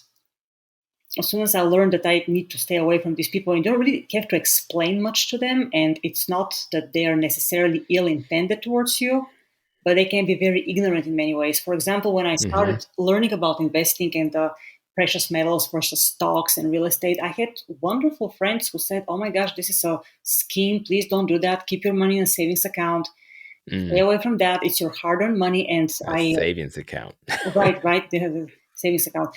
As soon as I learned that I need to stay away from these people, you don't really have to explain much to them, and it's not that they are necessarily ill intended towards you, but they can be very ignorant in many ways. For example, when I
Hmm.
started learning about investing and precious metals versus stocks and real estate, I had wonderful friends who said, "Oh my gosh, this is a scheme. Please don't do that. Keep your money in a savings account. Stay
Mm.
away from that. It's your hard-earned money." And
A savings account.
right, they have a savings account.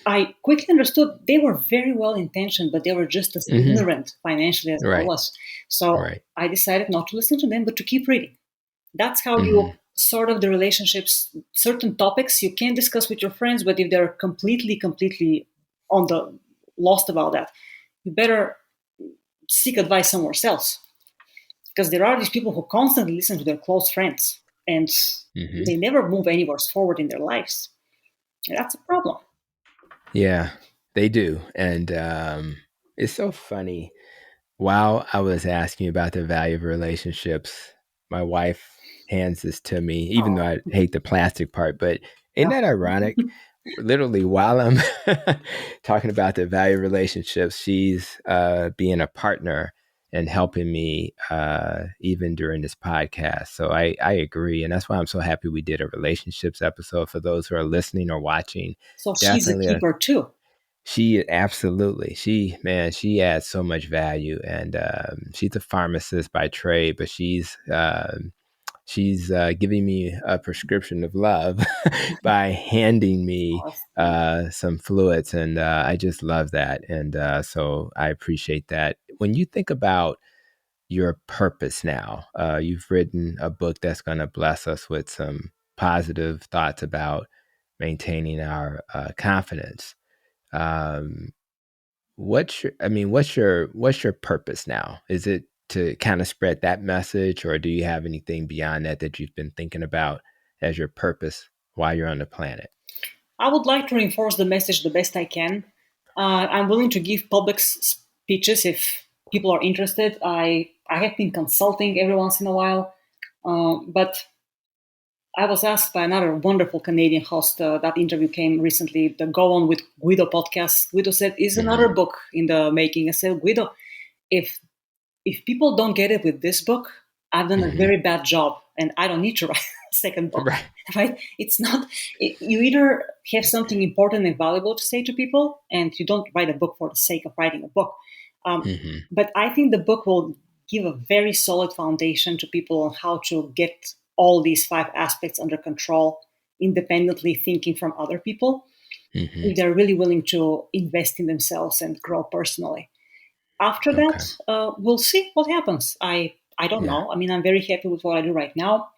I quickly understood they were very well intentioned, but they were just as
Hmm.
ignorant financially as I
Right.
was. So
Right.
I decided not to listen to them, but to keep reading. That's how
Hmm.
you sort of the relationships. Certain topics you can discuss with your friends, but if they're completely on the lost about that, you better seek advice somewhere else. Because there are these people who constantly listen to their close friends and
Hmm.
they never move anywhere forward in their lives. And that's a problem.
Yeah, they do. And it's so funny. While I was asking about the value of relationships, my wife hands this to me, even though
Oh,
I hate the plastic part. But isn't
yeah.
that ironic? Literally, while I'm talking about the value of relationships, she's being a partner and helping me, even during this podcast. So I agree. And that's why I'm so happy we did a relationships episode. For those who are listening or watching,
So she's a
definitely
keeper too.
she absolutely. She adds so much value, and she's a pharmacist by trade, but she's giving me a prescription of love by handing me
Awesome.
some fluids, and I just love that, and so I appreciate that. When you think about your purpose now, you've written a book that's going to bless us with some positive thoughts about maintaining our confidence. Um, what's your purpose now? Is it to kind of spread that message, or do you have anything beyond that you've been thinking about as your purpose while you're on the planet?
I would like to reinforce the message the best I can. I'm willing to give public speeches if people are interested. I have been consulting every once in a while, but I was asked by another wonderful Canadian host. That interview came recently. The Go On with Guido podcast. Guido said, "Is another
Hmm.
book in the making?" I said, "Guido, if people don't get it with this book, I've done a
Hmm.
very bad job, and I don't need to write a second book."
Right.
Right? It's not. You either have something important and valuable to say to people, and you don't write a book for the sake of writing a book. Um,
Hmm.
but I think the book will give a very solid foundation to people on how to get all these five aspects under control, independently thinking from other people,
Hmm.
if they're really willing to invest in themselves and grow personally. After that,
Okay.
we'll see what happens. I don't
Yeah.
know. I mean, I'm very happy with what I do right now.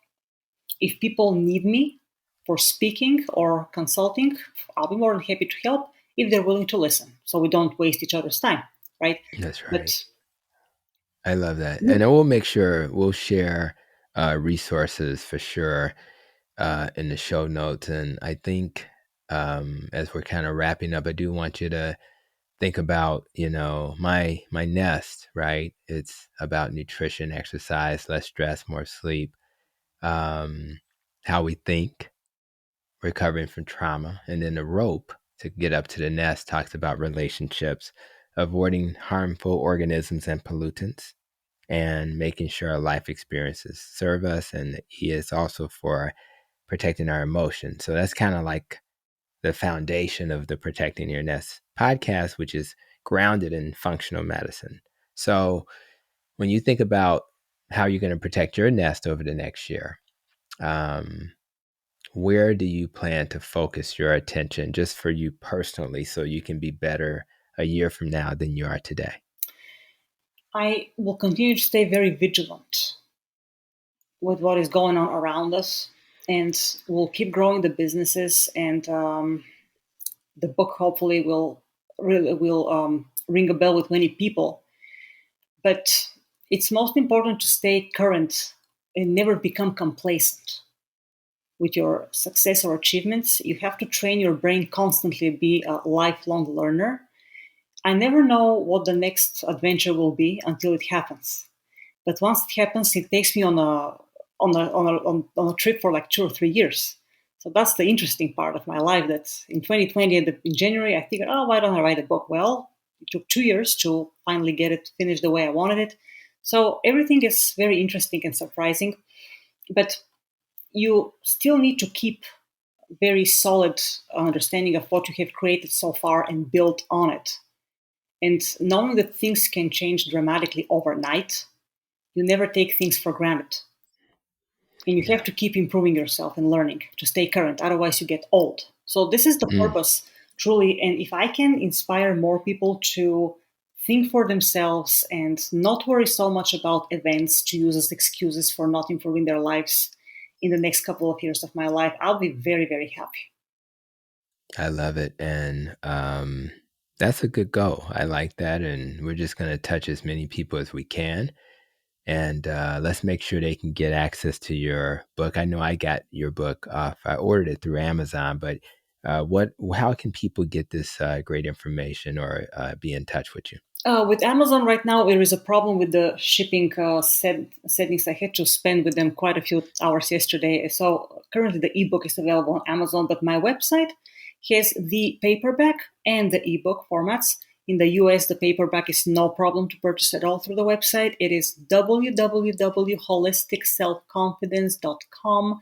If people need me for speaking or consulting, I'll be more than happy to help if they're willing to listen, so we don't waste each other's time, right?
That's
But
right. I love that. And I will make sure we'll share resources for sure in the show notes. And I think as we're kind of wrapping up, I do want you to think about, my nest, right? It's about nutrition, exercise, less stress, more sleep, um, how we think, recovering from trauma. And then the rope to get up to the nest talks about relationships, avoiding harmful organisms and pollutants, and making sure our life experiences serve us. And the E is also for protecting our emotions. So that's kind of like the foundation of the Protecting Your Nest podcast, which is grounded in functional medicine. So when you think about how you're going to protect your nest over the next year, um, where do you plan to focus your attention just for you personally so you can be better a year from now than you are today?
I will continue to stay very vigilant with what is going on around us, and we'll keep growing the businesses, and the book hopefully will really will ring a bell with many people. But it's most important to stay current and never become complacent with your success or achievements. You have to train your brain constantly, be a lifelong learner. I never know what the next adventure will be until it happens. But once it happens, it takes me on a trip for like 2 or 3 years. So that's the interesting part of my life. That in 2020, in January, I figured, oh, why don't I write a book? Well, it took 2 years to finally get it finished the way I wanted it. So everything is very interesting and surprising. But you still need to keep very solid understanding of what you have created so far and build on it. And knowing that things can change dramatically overnight, you never take things for granted. And you have
Yeah.
to keep improving yourself and learning to stay current. Otherwise, you get old. So, this is the
Mm.
purpose, truly. And if I can inspire more people to think for themselves and not worry so much about events to use as excuses for not improving their lives in the next couple of years of my life, I'll be very, very happy.
I love it. And that's a good goal. I like that. And we're just going to touch as many people as we can. And let's make sure they can get access to your book. I know I got your book off. I ordered it through Amazon, but how can people get this great information or be in touch with you?
With Amazon right now, there is a problem with the shipping settings. I had to spend with them quite a few hours yesterday. So currently, the ebook is available on Amazon, but my website has the paperback and the ebook formats. In the US, the paperback is no problem to purchase at all through the website. It is www.holisticselfconfidence.com.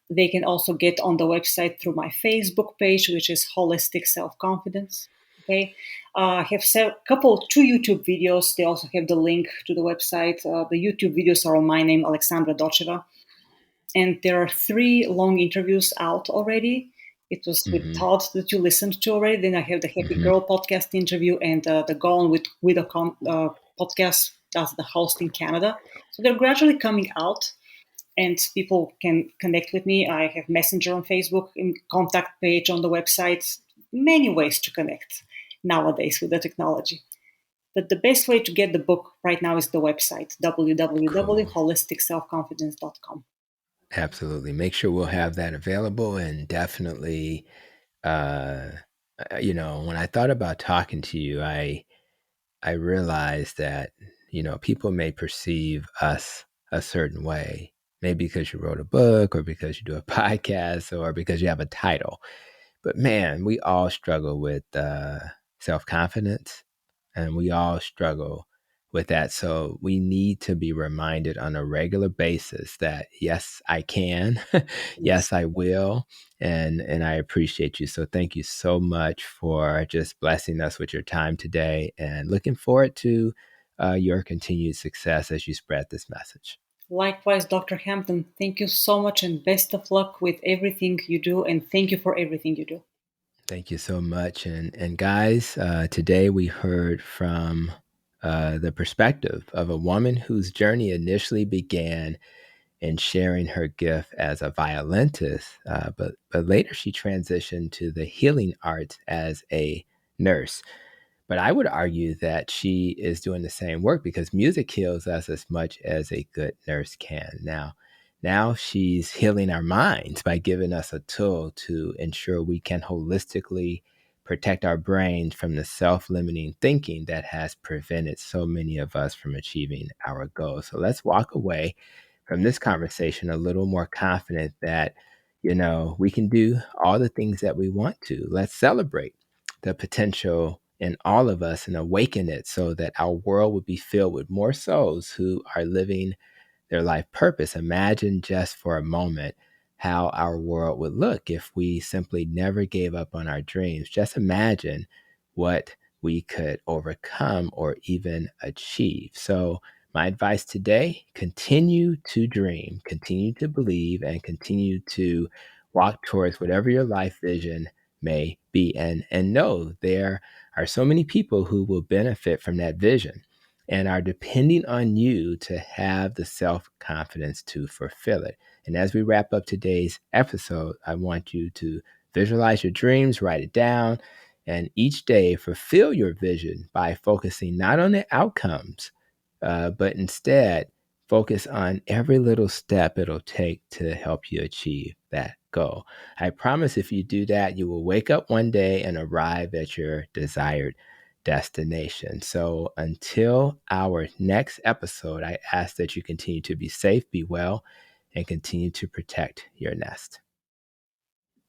They can also get on the website through my Facebook page, which is Holistic Self Confidence. Okay, I have two YouTube videos. They also have the link to the website. The YouTube videos are on my name, Alexandra Docheva, and there are three long interviews out already. It was with
Hmm.
Todd that you listened to already. Then I have the Happy
Hmm.
Girl podcast interview and the Go On with Widow podcast. That's the host in Canada. So they're gradually coming out and people can connect with me. I have Messenger on Facebook, and contact page on the website. Many ways to connect nowadays with the technology. But the best way to get the book right now is the website,
Cool.
www.holisticselfconfidence.com.
Absolutely. Make sure we'll have that available and definitely, uh, when I thought about talking to you, I realized that, people may perceive us a certain way. maybe because you wrote a book or because you do a podcast or because you have a title. But man, we all struggle with self confidence and we all struggle with that. So we need to be reminded on a regular basis that yes, I can,
Yes.
yes, I will, and I appreciate you. So thank you so much for just blessing us with your time today, and looking forward to your continued success as you spread this message.
Likewise, Dr. Hampton, thank you so much and best of luck with everything you do. And thank you for everything you do.
Thank you so much. And guys, today we heard from the perspective of a woman whose journey initially began in sharing her gift as a violentist, but later she transitioned to the healing arts as a nurse. But I would argue that she is doing the same work because music heals us as much as a good nurse can. Now she's healing our minds by giving us a tool to ensure we can holistically protect our brains from the self-limiting thinking that has prevented so many of us from achieving our goals. So let's walk away from this conversation a little more confident that, we can do all the things that we want to. Let's celebrate the potential in all of us and awaken it so that our world would be filled with more souls who are living their life purpose. Imagine just for a moment how our world would look if we simply never gave up on our dreams. Just imagine what we could overcome or even achieve. So, my advice today, continue to dream, continue to believe, and continue to walk towards whatever your life vision may be. And know there are so many people who will benefit from that vision and are depending on you to have the self confidence to fulfill it. And as we wrap up today's episode, I want you to visualize your dreams, write it down, and each day fulfill your vision by focusing not on the outcomes, but instead focus on every little step it'll take to help you achieve that goal. I promise if you do that, you will wake up one day and arrive at your desired destination. So until our next episode, I ask that you continue to be safe, be well, and continue to protect your nest.